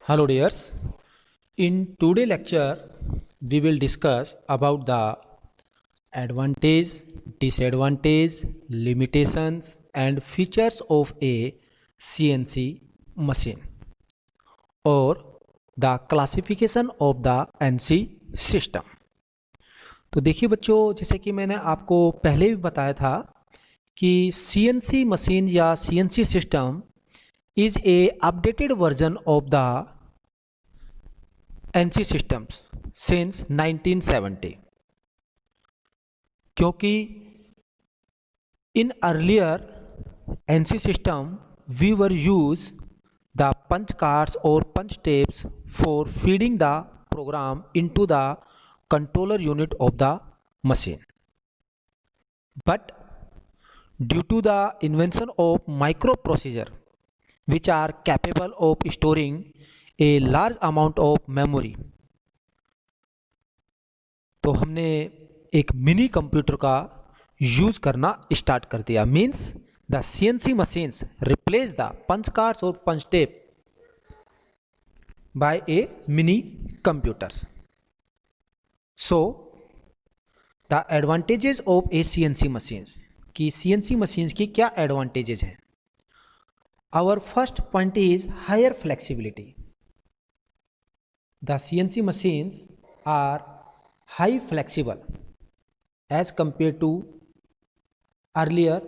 Hello dears, in today lecture we will discuss about the advantage, disadvantage, limitations and features of a CNC machine or the classification of the NC system। तो देखिए बच्चों, जैसे कि मैंने आपको पहले भी बताया था कि CNC मशीन या CNC system is a updated version of the NC systems since 1970, क्योंकि in earlier NC system we were use the punch cards or punch tapes for feeding the program into the controller unit of the machine, but due to the invention of microprocessor which are capable of storing a large amount of memory, तो हमने एक mini computer का use करना start कर दिया। Means the CNC machines replace the punch cards और punch tape by a mini computers. So the advantages of a CNC machines, कि CNC machines की क्या एडवांटेजेस हैं। Our first point is higher flexibility. The CNC machines are high flexible as compared to earlier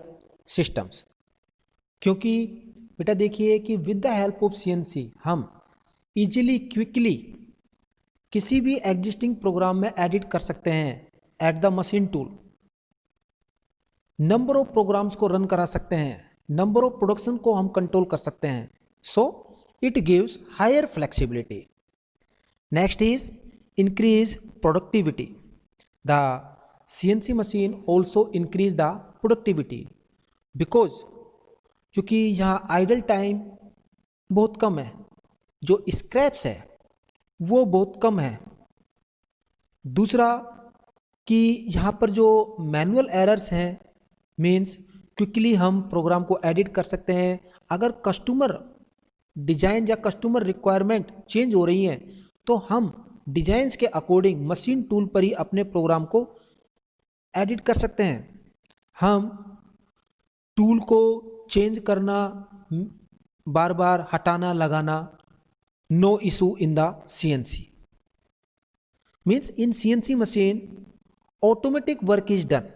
systems, क्योंकि बेटा देखिए कि with the help of CNC हम easily quickly किसी भी एग्जिस्टिंग प्रोग्राम में एडिट कर सकते हैं at the machine tool. Number of programs को रन करा सकते हैं, नंबर ऑफ प्रोडक्शन को हम कंट्रोल कर सकते हैं। So it gives higher flexibility. Next is increase productivity. The CNC machine also increase the productivity because क्योंकि यहाँ आइडल टाइम बहुत कम है, जो स्क्रैप्स है वो बहुत कम है। दूसरा कि यहाँ पर जो मैनुअल एरर्स हैं, मीन्स क्विकली हम प्रोग्राम को एडिट कर सकते हैं। अगर कस्टमर डिजाइन या कस्टमर रिक्वायरमेंट चेंज हो रही है तो हम डिजाइंस के अकॉर्डिंग मशीन टूल पर ही अपने प्रोग्राम को एडिट कर सकते हैं। हम टूल को चेंज करना, बार बार हटाना लगाना, no issue in the CNC। Means in CNC machine automatic work is done,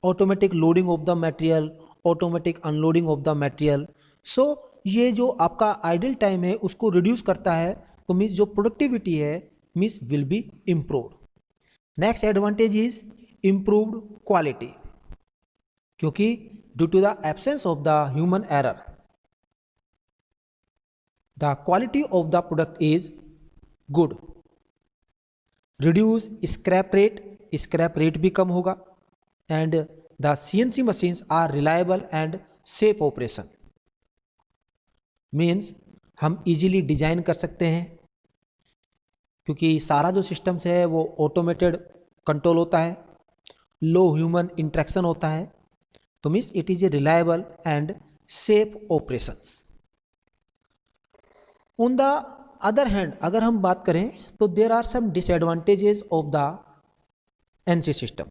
automatic loading of the material, automatic unloading of the material. So ये जो आपका आइडल टाइम है उसको रिड्यूस करता है, तो मीन्स जो प्रोडक्टिविटी है means will be improved. Next advantage is improved quality, क्योंकि due to the absence of the human error the quality of the product is good. Reduce scrap rate भी कम होगा। And the CNC machines are reliable and safe operation. Means हम easily design कर सकते हैं, क्योंकि सारा जो सिस्टम्स है वो ऑटोमेटेड कंट्रोल होता है, लो ह्यूमन इंटरेक्शन होता है, तो means it is a reliable and safe operations. On the other hand अगर हम बात करें तो there are some disadvantages of the NC system.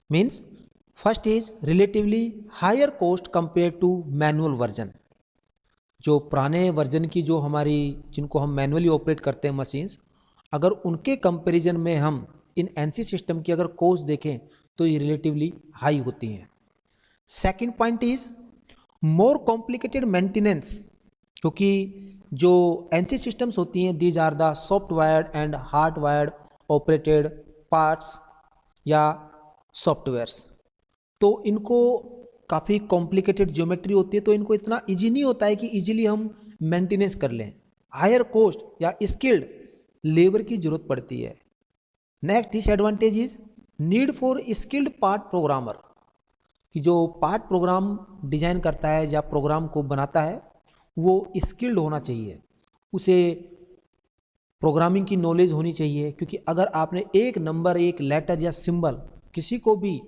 Means first is relatively higher cost compare to manual version. जो पुराने वर्जन की जो हमारी जिनको हम मैनुअली ऑपरेट करते हैं मशीन्स, अगर उनके कंपैरिजन में हम इन NC सिस्टम की अगर कॉस्ट देखें तो ये रिलेटिवली हाई होती हैं। Second point is more complicated maintenance, क्योंकि जो NC सिस्टम्स होती हैं these are the softwired and hardwired operated parts या सॉफ्टवेयर्स, तो इनको काफ़ी कॉम्प्लिकेटेड ज्योमेट्री होती है, तो इनको इतना इजी नहीं होता है कि इजीली हम मेंटेनेंस कर लें। हायर कॉस्ट या स्किल्ड लेबर की जरूरत पड़ती है। Next disadvantage is need for skilled part programmer, कि जो पार्ट प्रोग्राम डिजाइन करता है या प्रोग्राम को बनाता है वो स्किल्ड होना चाहिए, उसे प्रोग्रामिंग की नॉलेज होनी चाहिए। क्योंकि अगर आपने एक नंबर, एक लेटर या सिंबल किसी को भी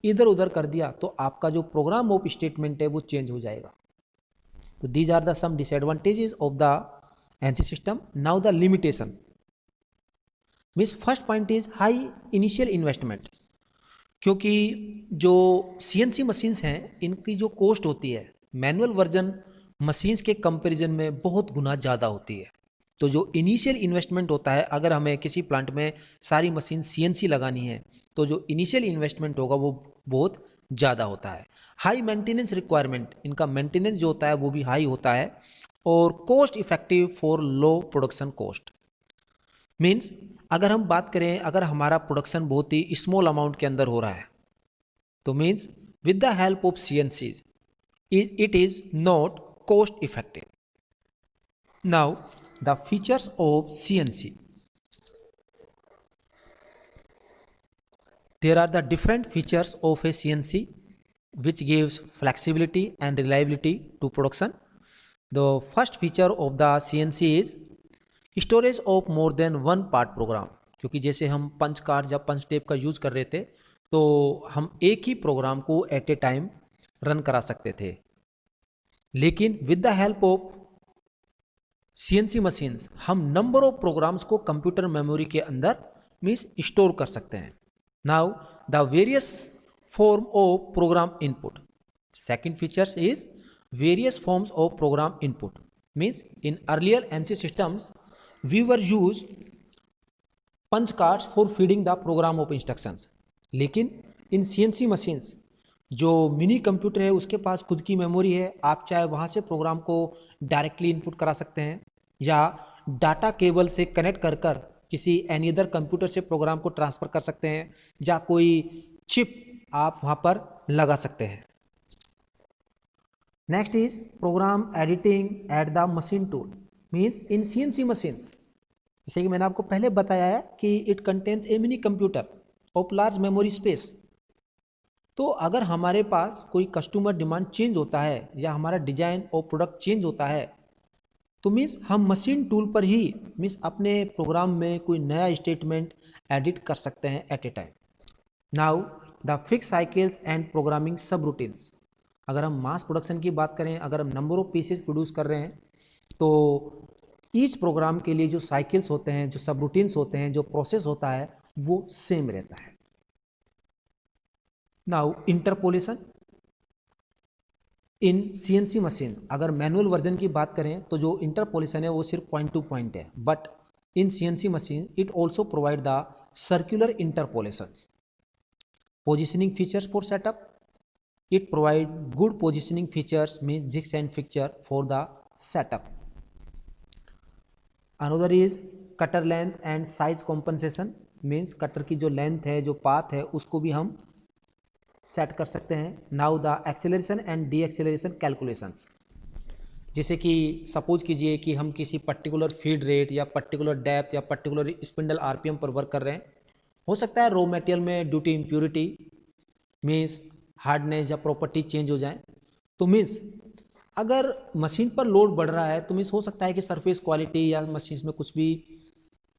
इधर उधर कर दिया तो आपका जो प्रोग्राम ऑफ स्टेटमेंट है वो चेंज हो जाएगा। तो these are the some disadvantages of the NC system. Now the limitation means first point is high initial investment, क्योंकि जो CNC मशीन्स हैं इनकी जो कॉस्ट होती है मैनुअल वर्जन मशीन्स के कंपैरिजन में बहुत गुना ज़्यादा होती है। तो जो इनिशियल इन्वेस्टमेंट होता है, अगर हमें किसी प्लांट में सारी मशीन CNC लगानी है तो जो इनिशियल इन्वेस्टमेंट होगा वो बहुत ज़्यादा होता है। हाई मेंटेनेंस रिक्वायरमेंट, इनका मेंटेनेंस जो होता है वो भी हाई होता है। और cost effective for low production cost, means अगर हम बात करें, अगर हमारा प्रोडक्शन बहुत ही स्मॉल अमाउंट के अंदर हो रहा है तो means with the help of CNC it is not cost effective. Now the features of CNC. There are the different features of a CNC which gives flexibility and reliability to production. The first feature of the CNC is storage of more than one part program. क्योंकि जैसे हम punch card या पंच tape का use कर रहे थे तो हम एक ही प्रोग्राम को एट ए टाइम रन करा सकते थे, लेकिन with the help of CNC machines हम नंबर ऑफ प्रोग्राम्स को कंप्यूटर मेमोरी के अंदर मीन्स स्टोर कर सकते हैं। Now the various form of program input. Second features is various forms of program input, means in earlier NC systems we were use punch cards for feeding the program of instructions, लेकिन इन CNC machines जो mini computer है उसके पास खुद की memory है, आप चाहे वहाँ से प्रोग्राम को डायरेक्टली इनपुट करा सकते हैं या डाटा केबल से कनेक्ट कर कर किसी एनी अदर कंप्यूटर से प्रोग्राम को ट्रांसफ़र कर सकते हैं या कोई चिप आप वहाँ पर लगा सकते हैं। Next is program editing at the machine tool, means in CNC machines, जैसे कि मैंने आपको पहले बताया है कि it contains a mini computer of large memory space. तो अगर हमारे पास कोई कस्टमर डिमांड चेंज होता है या हमारा डिजाइन और प्रोडक्ट चेंज होता है तो मीन्स हम मशीन टूल पर ही मीन्स अपने प्रोग्राम में कोई नया स्टेटमेंट एडिट कर सकते हैं at a time. Now the fix cycles and programming subroutines. अगर हम मास प्रोडक्शन की बात करें, अगर हम नंबर ऑफ पीसेस प्रोड्यूस कर रहे हैं तो ईच प्रोग्राम के लिए जो साइकिल्स होते हैं, जो सब रूटीन्स होते हैं, जो प्रोसेस होता है वो सेम रहता है। Now interpolation in CNC machine, अगर मैनुअल वर्जन की बात करें तो जो इंटरपोलेशन है वो सिर्फ पॉइंट टू पॉइंट है, but in CNC machine it also provide the circular interpolation. Positioning features for setup, it provide good positioning features means jigs and fixture for the setup. Another is cutter length and size compensation, means cutter की जो length है, जो path है, उसको भी हम set कर सकते हैं। Now the acceleration and deceleration calculations, जैसे कि सपोज कीजिए कि हम किसी पर्टिकुलर फीड रेट या पर्टिकुलर डेप्थ या पर्टिकुलर स्पिंडल RPM पर वर्क कर रहे हैं, हो सकता है रॉ मटेरियल में due to impurity means hardness या प्रॉपर्टी चेंज हो जाए, तो मीन्स अगर मशीन पर लोड बढ़ रहा है तो मीन्स हो सकता है कि सरफेस क्वालिटी या मशीन में कुछ भी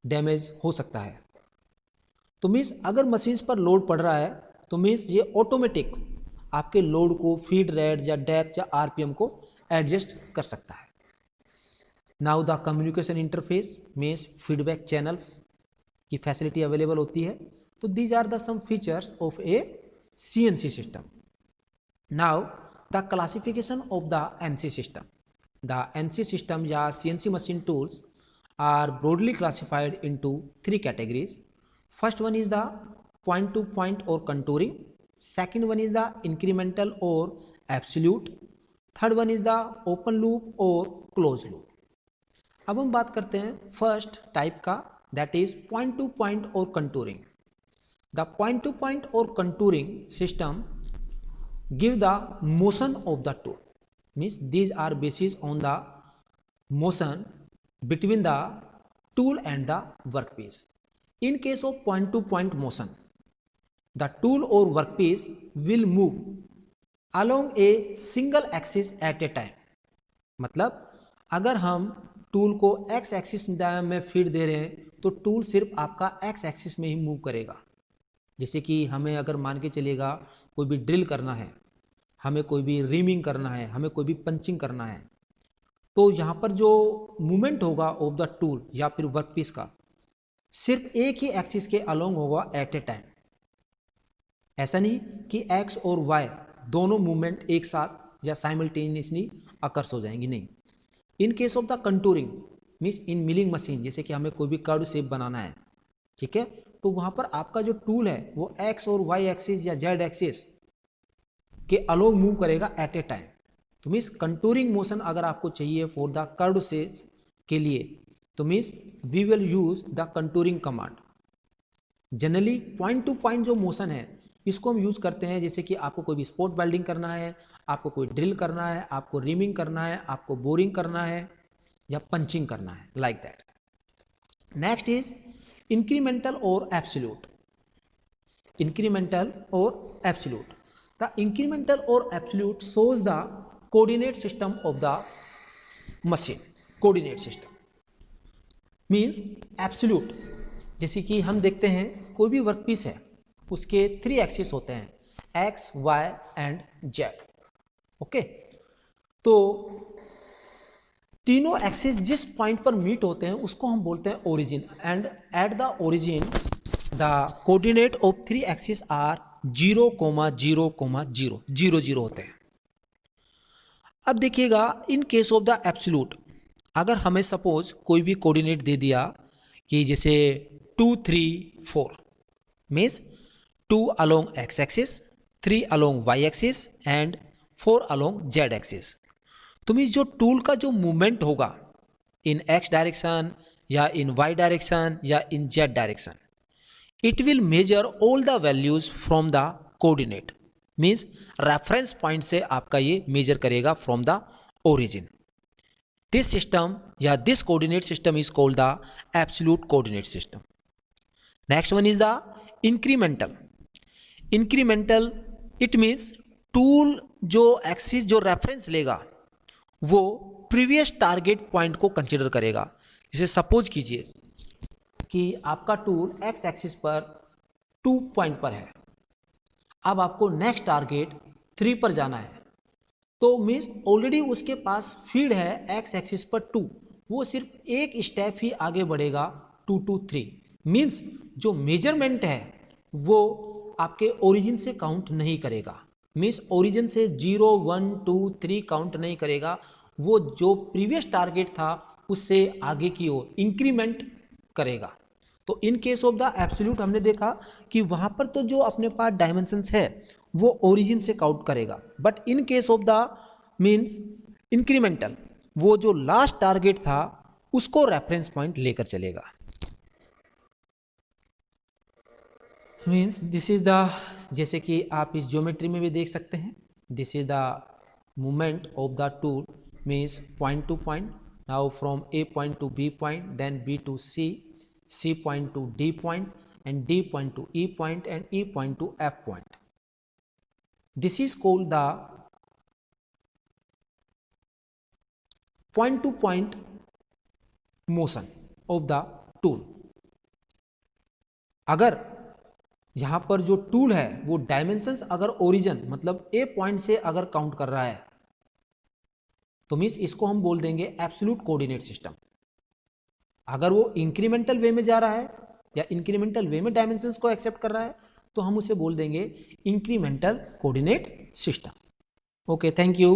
डैमेज हो सकता है। तो मीन्स अगर मशीन पर लोड पड़ रहा है तो मीन्स ये ऑटोमेटिक आपके लोड को, फीड रेट या डेप्थ या RPM को एडजस्ट कर सकता है। Now the communication interface means feedback channels की फैसिलिटी अवेलेबल होती है। तो these are the some features of a CNC system. Now the classification of the NC system. The NC system या CNC machine tools are broadly classified into 3 categories. First one is the point to point or contouring, second one is the incremental or absolute, third one is the open loop or closed loop। अब हम बात करते हैं first type का, that is point to point or contouring। the point to point or contouring system give the motion of the tool, means these are basis on the motion between the tool and the workpiece। in case of point to point motion, the tool or workpiece will move along a single axis at a time। मतलब अगर हम tool को x axis में feed दे रहे हैं तो tool सिर्फ आपका x एक्सिस में ही मूव करेगा। जैसे कि हमें अगर मान के चलिएगा कोई भी ड्रिल करना है, हमें कोई भी रीमिंग करना है, हमें कोई भी पंचिंग करना है, तो यहाँ पर जो मूवमेंट होगा ऑफ द टूल या फिर वर्कपीस का सिर्फ एक ही एक्सिस के अलोंग होगा एट ए टाइम। ऐसा नहीं कि एक्स और वाई दोनों मूवमेंट एक साथ या साइमल्टेनियसली अकर्स हो जाएंगी, नहीं। इन case of the contouring means in milling machine, जैसे कि हमें कोई भी कर्व शेप बनाना है, ठीक है, तो वहाँ पर आपका जो टूल है वो एक्स और वाई एक्सिस या जेड एक्सिस के अलोंग मूव करेगा एट ए टाइम। तो मीन्स कंटूरिंग मोशन अगर आपको चाहिए फॉर द कर्व शेप के लिए, तो means we will use the contouring command. Generally point to point जो मोशन है इसको हम यूज करते हैं, जैसे कि आपको कोई भी स्पॉट वेल्डिंग करना है, आपको कोई ड्रिल करना है, आपको रिमिंग करना है, आपको बोरिंग करना है या पंचिंग करना है, like that. Next is incremental और एब्सोल्यूट। इंक्रीमेंटल और एब्सोल्यूट। द इंक्रीमेंटल और absolute shows the coordinate system of the machine. Coordinate system means absolute, जैसे कि हम देखते हैं कोई भी वर्कपीस है उसके 3 एक्सिस होते हैं, X Y and Z. Okay, तो तीनों एक्सिस जिस पॉइंट पर मीट होते हैं उसको हम बोलते हैं origin, and at the origin the coordinate of 3 axis are 0, 0, 0, 0, 0 होते हैं। अब देखिएगा in case of the absolute, अगर हमें सपोज कोई भी कोऑर्डिनेट दे दिया कि जैसे 2, 3, 4 means 2 along x axis, 3 along y axis and 4 along z axis, तो मीन्स जो टूल का जो मूवमेंट होगा इन x डायरेक्शन या इन y डायरेक्शन या in z direction, it will measure all the values from the coordinate, means reference point से आपका ये मेजर करेगा from the origin. This system या this coordinate system is called the absolute coordinate system. Next one is the incremental. Incremental it means tool जो axis जो reference लेगा वो previous target point को कंसीडर करेगा। जैसे सपोज कीजिए कि आपका टूल एक्स एक्सिस पर 2 पॉइंट पर है, अब आपको नेक्स्ट टारगेट 3 पर जाना है, तो मीन्स ऑलरेडी उसके पास फीड है एक्स एक्सिस पर 2, वो सिर्फ एक स्टेप ही आगे बढ़ेगा 2 to 3, मीन्स जो मेजरमेंट है वो आपके ओरिजिन से काउंट नहीं करेगा, मीन्स ओरिजिन से 0, 1, 2, 3 काउंट नहीं करेगा, वो जो प्रीवियस टारगेट था उससे आगे की ओर इंक्रीमेंट करेगा। तो इन केस ऑफ द एब्सोल्यूट हमने देखा कि वहाँ पर तो जो अपने पास डायमेंशंस है वो ओरिजिन से काउंट करेगा, but in case of the means incremental वो जो लास्ट टारगेट था उसको रेफरेंस पॉइंट लेकर चलेगा। मीन्स दिस इज द, जैसे कि आप इस ज्योमेट्री में भी देख सकते हैं, this is the movement of the tool means point to point, now from A point to B point, then B to C, C point to D point and D point to E point and E point to F point. This is called the point to point motion of the tool. अगर यहाँ पर जो tool है वो dimensions अगर origin मतलब A point से अगर काउंट कर रहा है तो मीन्स इसको हम बोल देंगे एब्सोल्यूट कोऑर्डिनेट सिस्टम। अगर वो इंक्रीमेंटल वे में जा रहा है या इंक्रीमेंटल वे में डायमेंशंस को एक्सेप्ट कर रहा है तो हम उसे बोल देंगे incremental coordinate system. Okay, thank you.